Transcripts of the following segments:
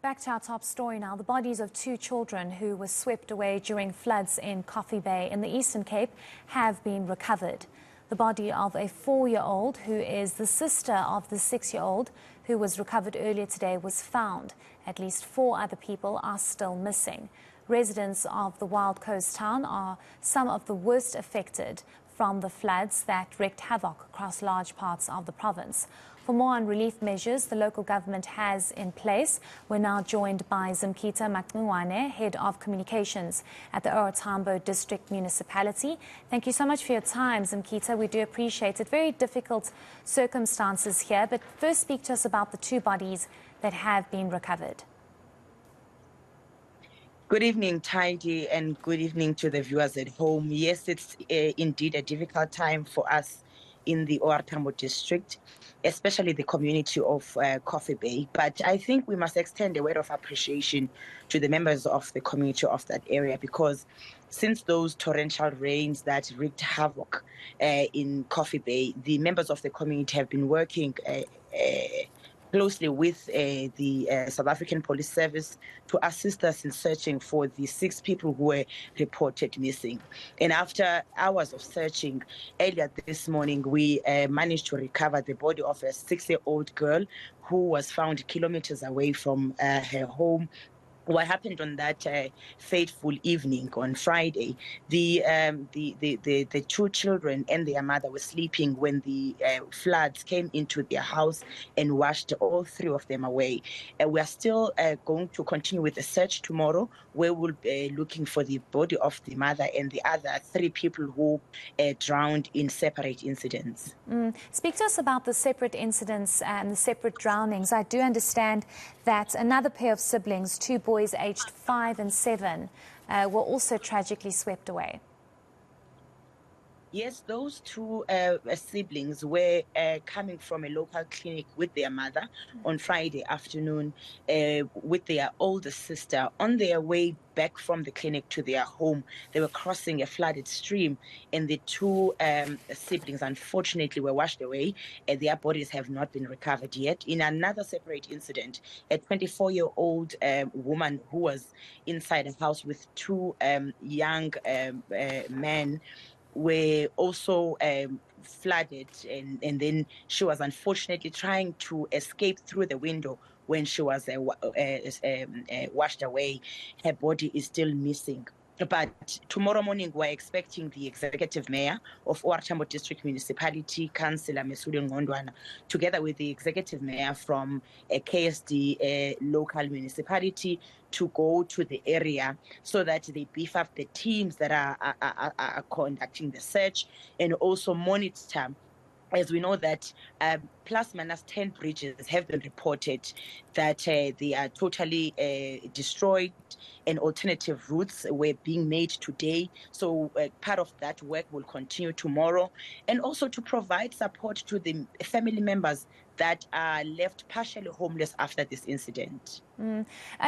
Back to our top story now. The bodies of two children who were swept away during floods in Coffee Bay in the Eastern Cape have been recovered. The body of a 4-year-old, who is the sister of the 6-year-old who was recovered earlier today, was found. At least 4 other people are still missing. Residents of the Wild Coast town are some of the worst affected from the floods that wreaked havoc across large parts of the province. For more on relief measures the local government has in place, we're now joined by Zimkhita Macingwane, Head of Communications at the OR Tambo District Municipality. Thank you so much for your time, Zimkhita. We do appreciate it. Very difficult circumstances here, but first speak to us about the 2 bodies that have been recovered. Good evening, Tidy, and good evening to the viewers at home. Yes, it's indeed a difficult time for us in the OR Tambo District, especially the community of Coffee Bay. But I think we must extend a word of appreciation to the members of the community of that area, because since those torrential rains that wreaked havoc in Coffee Bay, the members of the community have been working closely with the South African Police Service to assist us in searching for the 6 people who were reported missing. And after hours of searching, earlier this morning, we managed to recover the body of a 6-year-old girl who was found kilometers away from her home. What happened on that fateful evening on Friday? The 2 children and their mother were sleeping when the floods came into their house and washed all 3 of them away. We are still going to continue with the search tomorrow, where we'll be looking for the body of the mother and the other 3 people who drowned in separate incidents. Speak to us about the separate incidents and the separate drownings. I do understand that another pair of siblings, 2 boys aged 5 and 7, were also tragically swept away. Yes, those 2 siblings were coming from a local clinic with their mother on Friday afternoon with their older sister. On their way back from the clinic to their home, they were crossing a flooded stream, and the 2 siblings unfortunately were washed away, and their bodies have not been recovered yet. In another separate incident, a 24-year-old woman who was inside a house with 2 young men were also flooded, and then she was unfortunately trying to escape through the window when she was washed away. Her body is still missing. But tomorrow morning, we're expecting the executive mayor of OR Tambo District Municipality, Councillor Ngondwana, together with the executive mayor from a KSD local municipality, to go to the area so that they beef up the teams that are conducting the search, and also monitor. As we know that plus minus 10 bridges have been reported that they are totally destroyed, and alternative routes were being made today. So part of that work will continue tomorrow, and also to provide support to the family members that are left partially homeless after this incident.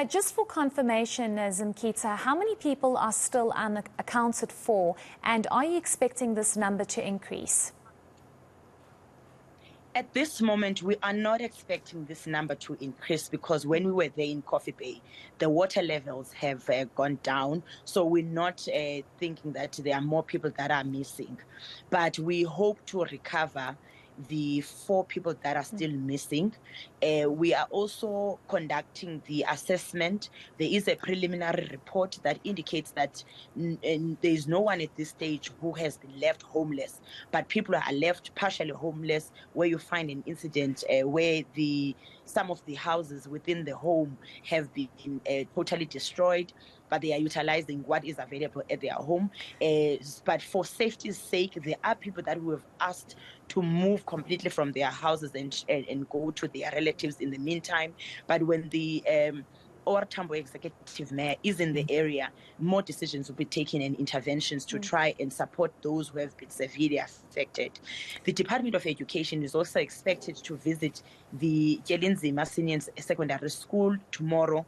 Just for confirmation, Zimkhita, how many people are still unaccounted for, and are you expecting this number to increase? At this moment, we are not expecting this number to increase, because when we were there in Coffee Bay, the water levels have gone down. So we're not thinking that there are more people that are missing. But we hope to recover the 4 people that are still missing. We are also conducting the assessment. There is a preliminary report that indicates that there is no one at this stage who has been left homeless, but people are left partially homeless, where you find an incident where some of the houses within the home have been totally destroyed, but they are utilizing what is available at their home. But for safety's sake, there are people that we have asked to move completely from their houses and go to their relatives in the meantime. But when the OR Tambo executive mayor is in the area, more decisions will be taken and interventions to try and support those who have been severely affected. The Department of Education is also expected to visit the Zimkhita Senior Secondary School tomorrow,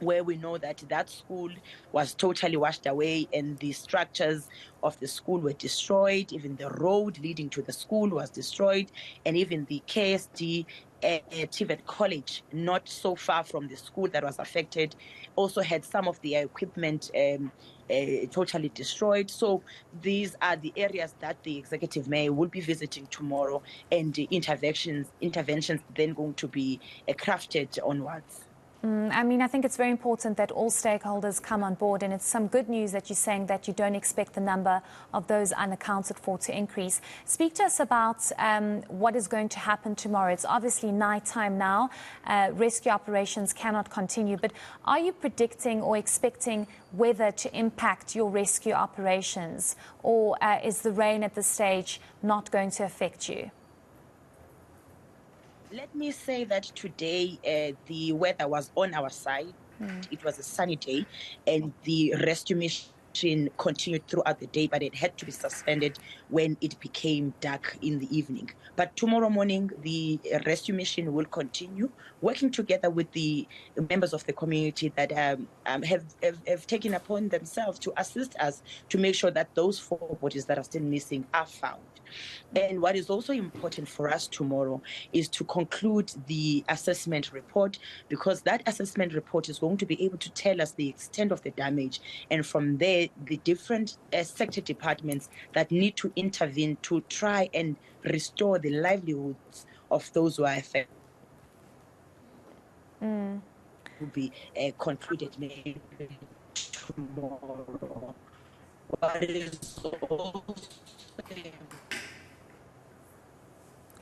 where we know that that school was totally washed away and the structures of the school were destroyed. Even the road leading to the school was destroyed, and even the KSD TVET College, not so far from the school that was affected, also had some of the equipment totally destroyed. So these are the areas that the executive mayor will be visiting tomorrow, and the interventions then going to be crafted onwards. I mean, I think it's very important that all stakeholders come on board, and it's some good news that you're saying that you don't expect the number of those unaccounted for to increase. Speak to us about what is going to happen tomorrow. It's obviously nighttime now. Rescue operations cannot continue, but are you predicting or expecting weather to impact your rescue operations, or is the rain at this stage not going to affect you? Let me say that today the weather was on our side. It was a sunny day, and the rescue mission continued throughout the day, but it had to be suspended when it became dark in the evening. But tomorrow morning, the rescue mission will continue, working together with the members of the community that have taken upon themselves to assist us to make sure that those 4 bodies that are still missing are found. And what is also important for us tomorrow is to conclude the assessment report, because that assessment report is going to be able to tell us the extent of the damage, and from there the different sector departments that need to intervene to try and restore the livelihoods of those who are affected will be concluded maybe tomorrow. What is also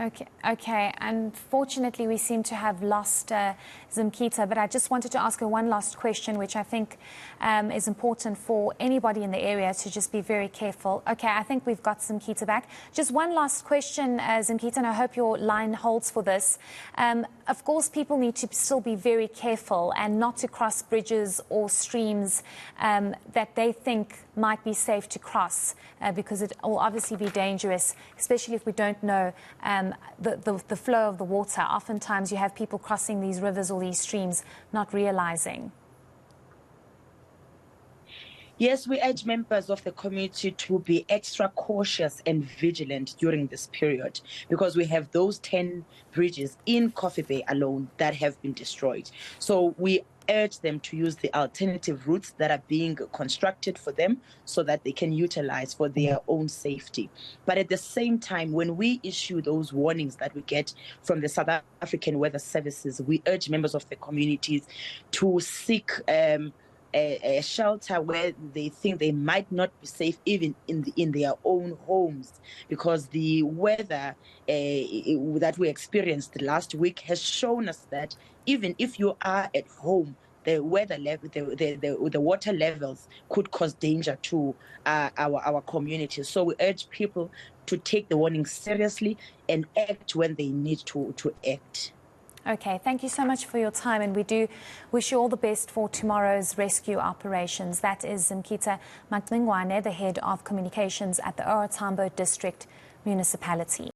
Okay. Unfortunately, we seem to have lost Zimkhita, but I just wanted to ask her one last question, which I think is important for anybody in the area to just be very careful. Okay, I think we've got Zimkhita back. Just one last question, Zimkhita, and I hope your line holds for this. Of course, people need to still be very careful and not to cross bridges or streams that they think might be safe to cross, because it will obviously be dangerous, especially if we don't know the flow of the water. Oftentimes you have people crossing these rivers or these streams not realizing. Yes, we urge members of the community to be extra cautious and vigilant during this period, because we have those 10 bridges in Coffee Bay alone that have been destroyed. So we urge them to use the alternative routes that are being constructed for them so that they can utilize for their own safety. But at the same time, when we issue those warnings that we get from the South African Weather Services, we urge members of the communities to seek a shelter where they think they might not be safe, even in their own homes, because the weather that we experienced last week has shown us that even if you are at home, the weather level, the water levels could cause danger to our community. So we urge people to take the warning seriously and act when they need to act. Okay, thank you so much for your time, and we do wish you all the best for tomorrow's rescue operations. That is Zimkhita Macingwane, the head of communications at the OR Tambo District Municipality.